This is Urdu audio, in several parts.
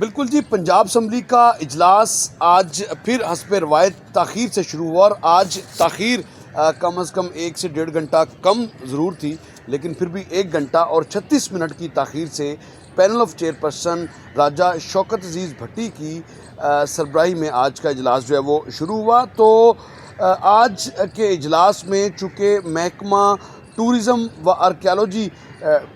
بالکل جی، پنجاب اسمبلی کا اجلاس آج پھر حسب روایت تاخیر سے شروع ہوا، اور آج تاخیر کم از کم 1 سے 1.5 گھنٹہ کم ضرور تھی، لیکن پھر بھی 1 گھنٹہ اور 36 منٹ کی تاخیر سے پینل آف چیئرپرسن راجہ شوکت عزیز بھٹی کی سربراہی میں آج کا اجلاس جو ہے وہ شروع ہوا۔ تو آج کے اجلاس میں چونکہ محکمہ ٹورزم و آرکیالوجی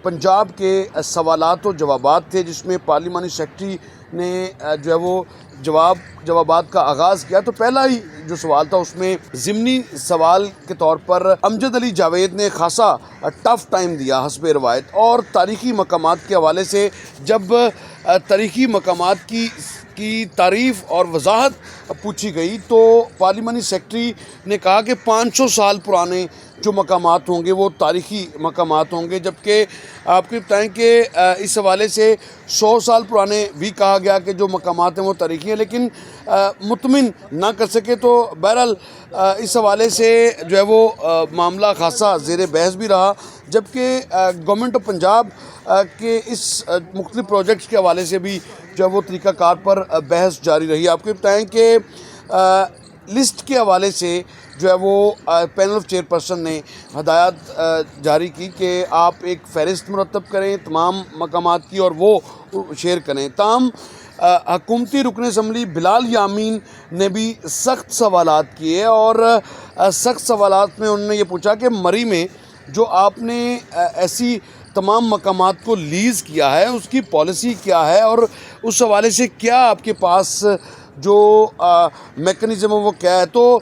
پنجاب کے سوالات و جوابات تھے، جس میں پارلیمانی سیکرٹری نے جو ہے وہ جوابات کا آغاز کیا، تو پہلا ہی جو سوال تھا اس میں ضمنی سوال کے طور پر امجد علی جاوید نے خاصا ٹف ٹائم دیا حسب روایت، اور تاریخی مقامات کے حوالے سے جب تاریخی مقامات کی تعریف اور وضاحت پوچھی گئی تو پارلیمانی سیکرٹری نے کہا کہ 500 سال پرانے جو مقامات ہوں گے وہ تاریخی مقامات ہوں گے، جبکہ آپ کو بتائیں کہ اس حوالے سے 100 سال پرانے بھی کہا گیا کہ جو مقامات ہیں وہ تاریخی ہیں، لیکن مطمئن نہ کر سکے۔ تو بہرحال اس حوالے سے جو ہے وہ معاملہ خاصا زیر بحث بھی رہا، جبکہ گورنمنٹ آف پنجاب کے اس مختلف پروجیکٹس کے حوالے سے بھی جو ہے وہ طریقہ کار پر بحث جاری رہی۔ آپ کو بتائیں کہ لسٹ کے حوالے سے جو ہے وہ پینل آف چیئرپرسن نے ہدایات جاری کی کہ آپ ایک فہرست مرتب کریں تمام مقامات کی اور وہ شیئر کریں۔ تاہم حکومتی رکن اسمبلی بلال یامین نے بھی سخت سوالات کیے، اور سخت سوالات میں انہوں نے یہ پوچھا کہ مری میں جو آپ نے ایسی تمام مقامات کو لیز کیا ہے اس کی پالیسی کیا ہے، اور اس حوالے سے کیا آپ کے پاس جو میکنزم ہے وہ کیا ہے۔ تو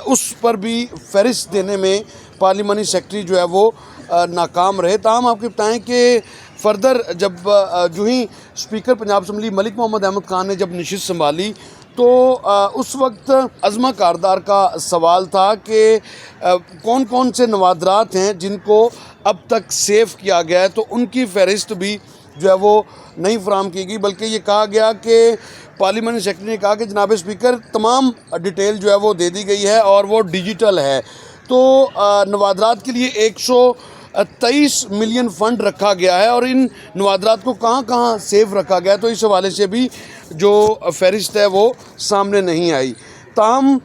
اس پر بھی فہرست دینے میں پارلیمانی سیکرٹری جو ہے وہ ناکام رہے۔ تاہم آپ کو بتائیں کہ فردر جب جو ہی اسپیکر پنجاب اسمبلی ملک محمد احمد خان نے جب نشست سنبھالی تو اس وقت عظمہ کاردار کا سوال تھا کہ کون کون سے نوادرات ہیں جن کو اب تک سیو کیا گیا ہے، تو ان کی فہرست بھی جو ہے وہ نہیں فراہم کی گئی، بلکہ یہ کہا گیا کہ پارلیمانی سیکرٹری نے کہا کہ جناب اسپیکر تمام ڈیٹیل جو ہے وہ دے دی گئی ہے اور وہ ڈیجیٹل ہے۔ تو نوادرات کے لیے 123 ملین فنڈ رکھا گیا ہے، اور ان نوادرات کو کہاں کہاں سیو رکھا گیا ہے، تو اس حوالے سے بھی جو فہرست ہے وہ سامنے نہیں آئی۔ تاہم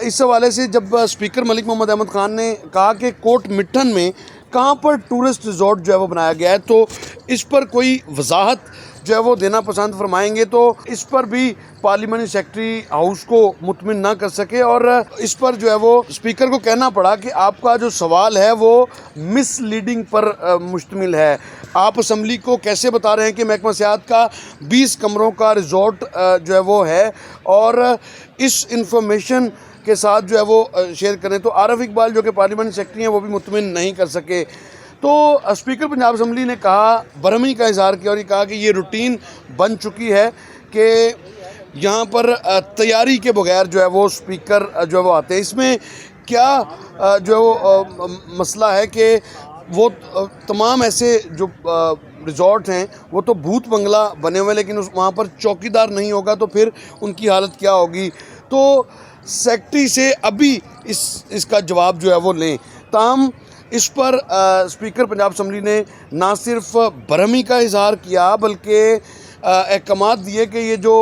اس حوالے سے جب اسپیکر ملک محمد احمد خان نے کہا کہ کوٹ مٹھن میں کہاں پر ٹورسٹ ریزورٹ جو ہے وہ بنایا گیا ہے، تو اس پر کوئی وضاحت جو ہے وہ دینا پسند فرمائیں گے، تو اس پر بھی پارلیمانی سیکرٹری ہاؤس کو مطمئن نہ کر سکے، اور اس پر جو ہے وہ اسپیکر کو کہنا پڑا کہ آپ کا جو سوال ہے وہ مس لیڈنگ پر مشتمل ہے۔ آپ اسمبلی کو کیسے بتا رہے ہیں کہ محکمہ سیاحت کا 20 کمروں کا ریزورٹ جو ہے وہ ہے، اور اس انفارمیشن کے ساتھ جو ہے وہ شیئر کریں۔ تو عارف اقبال جو کہ پارلیمانی سیکرٹری ہیں وہ بھی مطمئن نہیں کر سکے۔ تو اسپیکر پنجاب اسمبلی نے کہا، برہمی کا اظہار کیا، اور یہ کہا کہ یہ روٹین بن چکی ہے کہ یہاں پر تیاری کے بغیر جو ہے وہ اسپیکر جو ہے وہ آتے ہیں۔ اس میں کیا جو ہے وہ مسئلہ ہے کہ وہ تمام ایسے جو ریزورٹ ہیں وہ تو بھوت بنگلہ بنے ہوئے، لیکن وہاں پر چوکیدار نہیں ہوگا تو پھر ان کی حالت کیا ہوگی۔ تو سیکرٹری سے ابھی اس کا جواب جو ہے وہ لیں۔ تاہم اس پر اسپیکر پنجاب اسمبلی نے نہ صرف برہمی کا اظہار کیا بلکہ احکامات دیے کہ یہ جو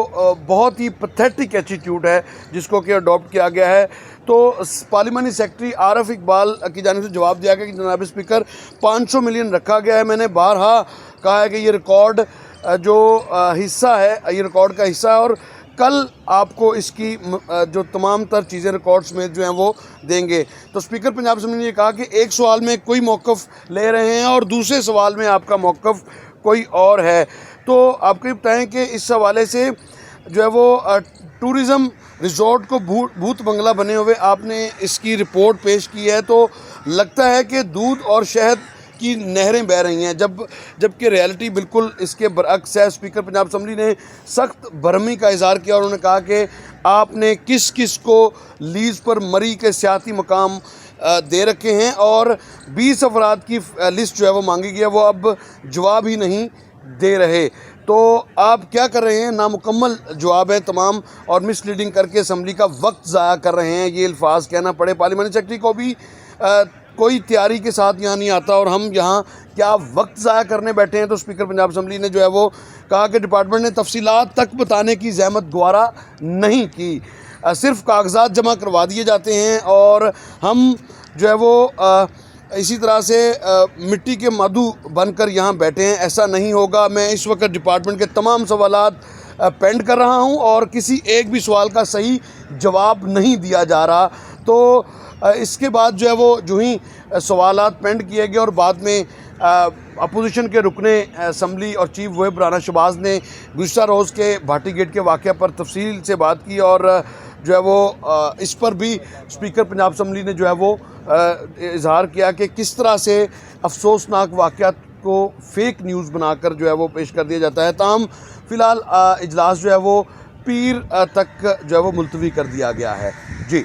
بہت ہی پیتھیٹک ایٹیٹیوڈ ہے جس کو کہ اڈاپٹ کیا گیا ہے، تو پارلیمانی سیکرٹری عارف اقبال کی جانب سے جواب دیا گیا کہ جناب اسپیکر 500 ملین رکھا گیا ہے۔ میں نے بارہا کہا ہے کہ یہ ریکارڈ جو حصہ ہے، یہ ریکارڈ کا حصہ ہے، اور کل آپ کو اس کی جو تمام تر چیزیں ریکارڈز میں جو ہیں وہ دیں گے۔ تو اسپیکر پنجاب اسمبلی نے یہ کہا کہ ایک سوال میں کوئی موقف لے رہے ہیں اور دوسرے سوال میں آپ کا موقف کوئی اور ہے۔ تو آپ کو یہ بتائیں کہ اس حوالے سے جو ہے وہ ٹورزم ریزورٹ کو بھوت بنگلہ بنے ہوئے آپ نے اس کی رپورٹ پیش کی ہے، تو لگتا ہے کہ دودھ اور شہد کی نہریں بہہ رہی ہیں، جبکہ ریالٹی بالکل اس کے برعکس ہے۔ اسپیکر پنجاب اسمبلی نے سخت برہمی کا اظہار کیا، اور انہوں نے کہا کہ آپ نے کس کس کو لیز پر مری کے سیاحتی مقام دے رکھے ہیں، اور 20 افراد کی لسٹ جو ہے وہ مانگی گئی ہے، وہ اب جواب ہی نہیں دے رہے۔ تو آپ کیا کر رہے ہیں؟ نامکمل جواب ہے تمام، اور مس لیڈنگ کر کے اسمبلی کا وقت ضائع کر رہے ہیں، یہ الفاظ کہنا پڑے۔ پارلیمانی سیکرٹری کو بھی کوئی تیاری کے ساتھ یہاں نہیں آتا اور ہم یہاں کیا وقت ضائع کرنے بیٹھے ہیں. تو اسپیکر پنجاب اسمبلی نے جو ہے وہ کہا کہ ڈپارٹمنٹ نے تفصیلات تک بتانے کی زحمت گوارا نہیں کی, صرف کاغذات جمع کروا دیے جاتے ہیں اور ہم جو ہے وہ اسی طرح سے مٹی کے مادھو بن کر یہاں بیٹھے ہیں. ایسا نہیں ہوگا. میں اس وقت ڈپارٹمنٹ کے تمام سوالات پینڈ کر رہا ہوں اور کسی ایک بھی سوال کا صحیح جواب نہیں دیا جا رہا. تو اس کے بعد جو ہے وہ جو ہی سوالات پینڈ کیے گئے اور بعد میں اپوزیشن کے رکن اسمبلی اور چیف وہب رانا شہباز نے گزشتہ روز کے بھاٹی گیٹ کے واقعہ پر تفصیل سے بات کی اور جو ہے وہ اس پر بھی اسپیکر پنجاب اسمبلی نے جو ہے وہ اظہار کیا کہ کس طرح سے افسوسناک واقعات کو فیک نیوز بنا کر جو ہے وہ پیش کر دیا جاتا ہے. تاہم فی الحال اجلاس جو ہے وہ پیر تک جو ہے وہ ملتوی کر دیا گیا ہے. جی